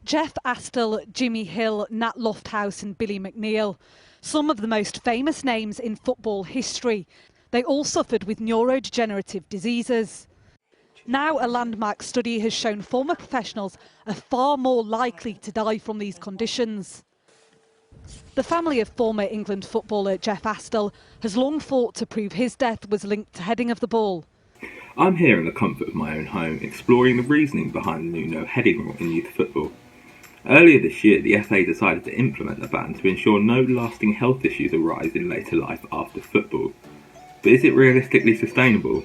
Jeff Astle, Jimmy Hill, Nat Lofthouse and Billy McNeil. Some of the most famous names in football history. They all suffered with neurodegenerative diseases. Now a landmark study has shown former professionals are far more likely to die from these conditions. The family of former England footballer Jeff Astle has long fought to prove his death was linked to heading of the ball. I'm here in the comfort of my own home, exploring the reasoning behind the new no heading rule in youth football. Earlier this year, the FA decided to implement a ban to ensure no lasting health issues arise in later life after football. But is it realistically sustainable?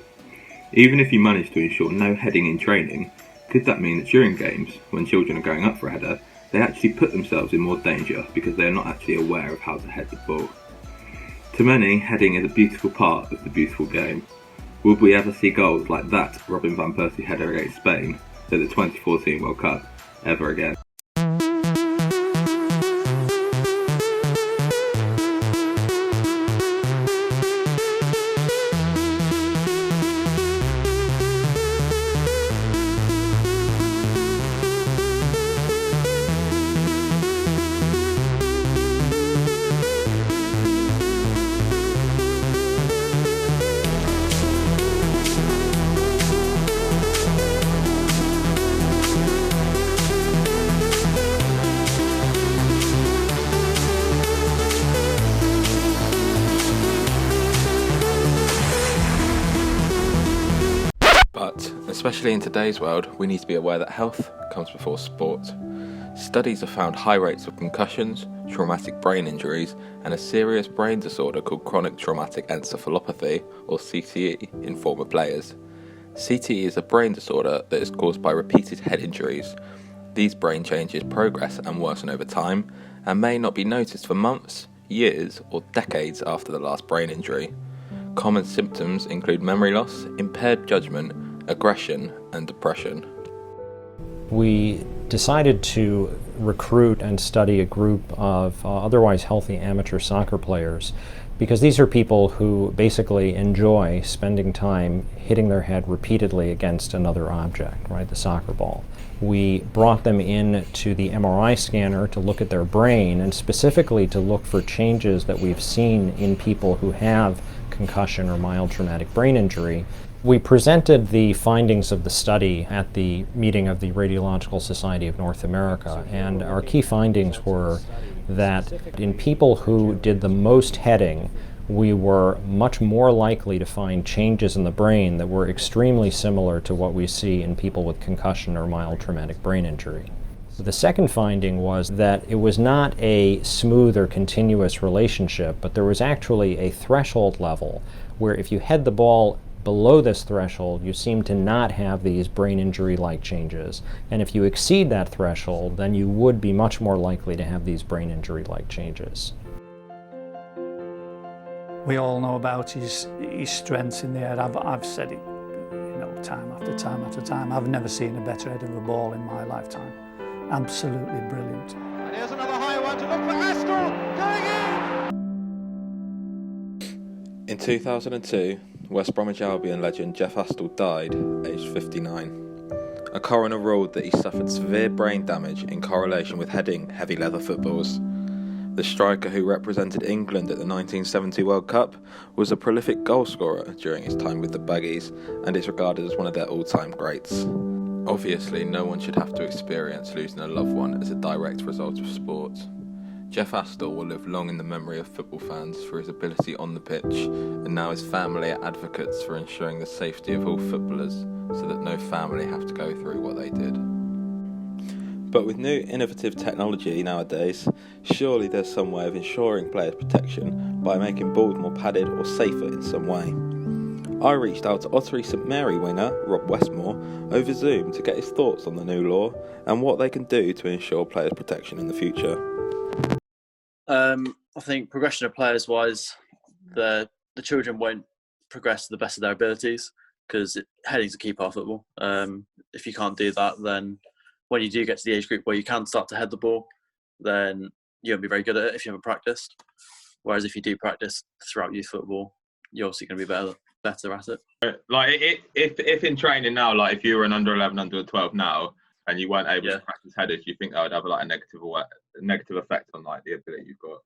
Even if you manage to ensure no heading in training, could that mean that during games, when children are going up for a header, they actually put themselves in more danger because they are not actually aware of how to head the ball? To many, heading is a beautiful part of the beautiful game. Will we ever see goals like that Robin van Persie header against Spain at the 2014 World Cup ever again? But, especially in today's world, we need to be aware that health comes before sport. Studies have found high rates of concussions, traumatic brain injuries, and a serious brain disorder called chronic traumatic encephalopathy, or CTE, in former players. CTE is a brain disorder that is caused by repeated head injuries. These brain changes progress and worsen over time, and may not be noticed for months, years, or decades after the last brain injury. Common symptoms include memory loss, impaired judgment, aggression, and depression. We decided to recruit and study a group of otherwise healthy amateur soccer players because these are people who basically enjoy spending time hitting their head repeatedly against another object, right, the soccer ball. We brought them in to the MRI scanner to look at their brain and specifically to look for changes that we've seen in people who have concussion or mild traumatic brain injury. We presented the findings of the study at the meeting of the Radiological Society of North America, and our key findings were that in people who did the most heading, we were much more likely to find changes in the brain that were extremely similar to what we see in people with concussion or mild traumatic brain injury. The second finding was that it was not a smooth or continuous relationship, but there was actually a threshold level where if you head the ball below this threshold, you seem to not have these brain injury-like changes. And if you exceed that threshold, then you would be much more likely to have these brain injury-like changes. We all know about his strengths in the air. I've said it, time after time after time. I've never seen a better head of a ball in my lifetime. Absolutely brilliant. And here's another high one to look for Astle, going in! In 2002, West Bromwich Albion legend Jeff Astle died, aged 59. A coroner ruled that he suffered severe brain damage in correlation with heading heavy leather footballs. The striker who represented England at the 1970 World Cup was a prolific goalscorer during his time with the Buggies and is regarded as one of their all-time greats. Obviously, no one should have to experience losing a loved one as a direct result of sport. Jeff Astle will live long in the memory of football fans for his ability on the pitch, and now his family are advocates for ensuring the safety of all footballers so that no family have to go through what they did. But with new innovative technology nowadays, surely there's some way of ensuring players' protection by making balls more padded or safer in some way. I reached out to Ottery St Mary winger Rob Westmore over Zoom to get his thoughts on the new law and what they can do to ensure players' protection in the future. I think progression of players wise, the children won't progress to the best of their abilities because heading's a key part of football. If you can't do that, then when you do get to the age group where you can start to head the ball, then you won't be very good at it if you haven't practiced. Whereas if you do practice throughout youth football, you're obviously going to be better at it. Like if in training now, like if you were an under 11, under 12 now, and you weren't able Yeah. to practice headers, do you think that would have like a negative effect on like the ability you've got?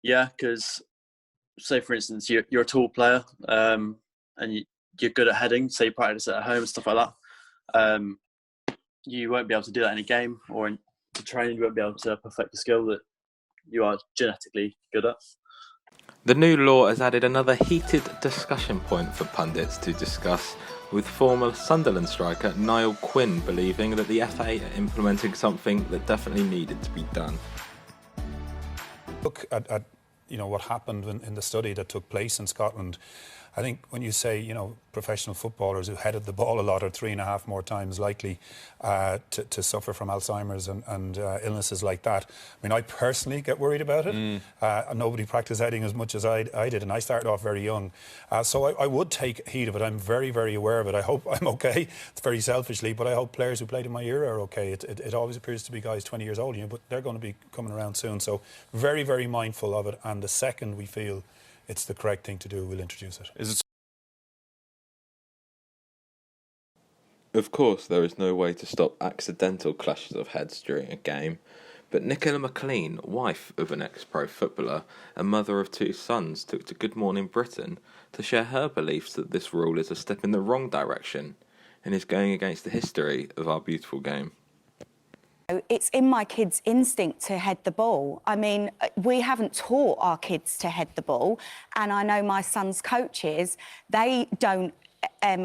Yeah, because say for instance you're a tall player, and you're good at heading, say you practice it at home and stuff like that. You won't be able to do that in a game or in the training. You won't be able to perfect a skill that you are genetically good at. The new law has added another heated discussion point for pundits to discuss, with former Sunderland striker Niall Quinn believing that the FA are implementing something that definitely needed to be done. Look at what happened in the study that took place in Scotland. I think when you say, professional footballers who headed the ball a lot are 3.5 more times likely to suffer from Alzheimer's and illnesses like that. I mean, I personally get worried about it. Nobody practiced heading as much as I did, and I started off very young. So I would take heed of it. I'm very, very aware of it. I hope I'm okay. It's very selfishly, but I hope players who played in my era are okay. It always appears to be guys 20 years old, but they're going to be coming around soon. So very, very mindful of it. And the second we feel it's the correct thing to do, we'll introduce it. Of course, there is no way to stop accidental clashes of heads during a game, but Nicola McLean, wife of an ex-pro footballer and mother of 2 sons, took to Good Morning Britain to share her beliefs that this rule is a step in the wrong direction and is going against the history of our beautiful game. It's in my kids' instinct to head the ball. I mean, we haven't taught our kids to head the ball, and I know my son's coaches, they don't,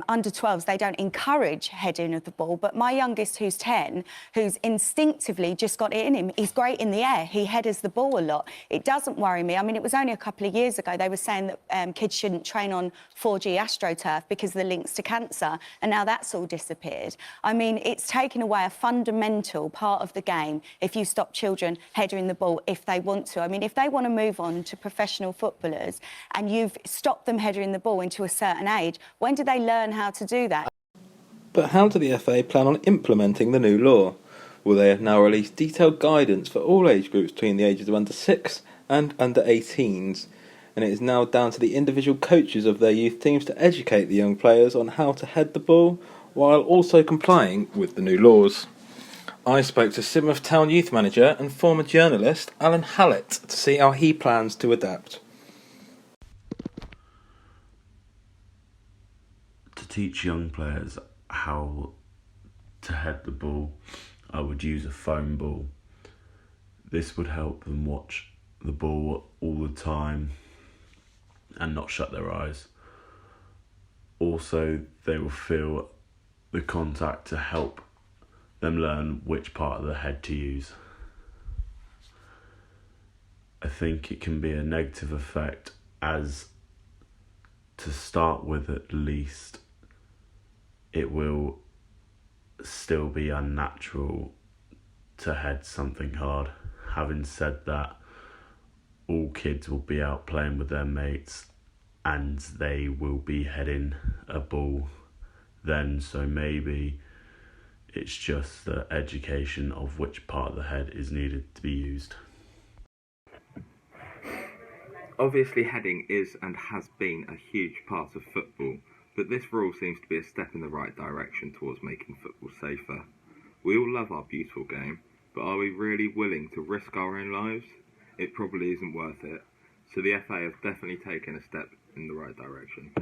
under 12s, they don't encourage heading of the ball, but my youngest, who's 10, who's instinctively just got it in him, he's great in the air, he headers the ball a lot. It doesn't worry me. I mean, it was only a couple of years ago they were saying that kids shouldn't train on 4G AstroTurf because of the links to cancer, and now that's all disappeared. I mean, it's taken away a fundamental part of the game if you stop children heading the ball if they want to. I mean, if they want to move on to professional footballers and you've stopped them heading the ball into a certain age, when do they learn how to do that? But how do the FA plan on implementing the new law? Well, they have now released detailed guidance for all age groups between the ages of under 6 and under 18s, and it is now down to the individual coaches of their youth teams to educate the young players on how to head the ball while also complying with the new laws. I spoke to Sidmouth Town youth manager and former journalist Alan Hallett to see how he plans to adapt. To teach young players how to head the ball, I would use a foam ball. This would help them watch the ball all the time and not shut their eyes. Also, they will feel the contact to help them learn which part of the head to use. I think it can be a negative effect, as to start with at least, it will still be unnatural to head something hard. Having said that, all kids will be out playing with their mates and they will be heading a ball then, so maybe it's just the education of which part of the head is needed to be used. Obviously, heading is and has been a huge part of football, but this rule seems to be a step in the right direction towards making football safer. We all love our beautiful game, but are we really willing to risk our own lives? It probably isn't worth it, so the FA have definitely taken a step in the right direction.